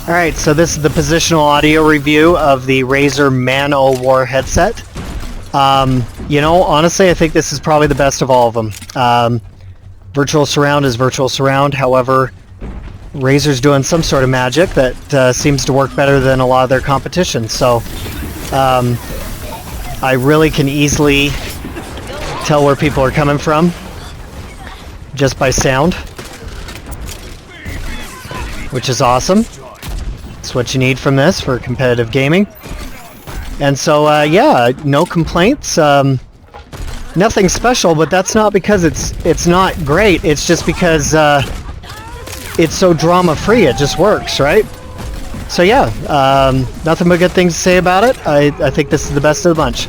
Alright, so this is the positional audio review of the Razer Man-O-War headset. You know, honestly, I think this is probably the best of all of them. Virtual surround is virtual surround, however, Razer's doing some sort of magic that seems to work better than a lot of their competition, so I really can easily tell where people are coming from just by sound, which is awesome. That's what you need from this for competitive gaming. And so, yeah, no complaints. Nothing special, but that's not because it's not great. It's just because it's so drama-free. It just works, right? So yeah, nothing but good things to say about it. I think this is the best of the bunch.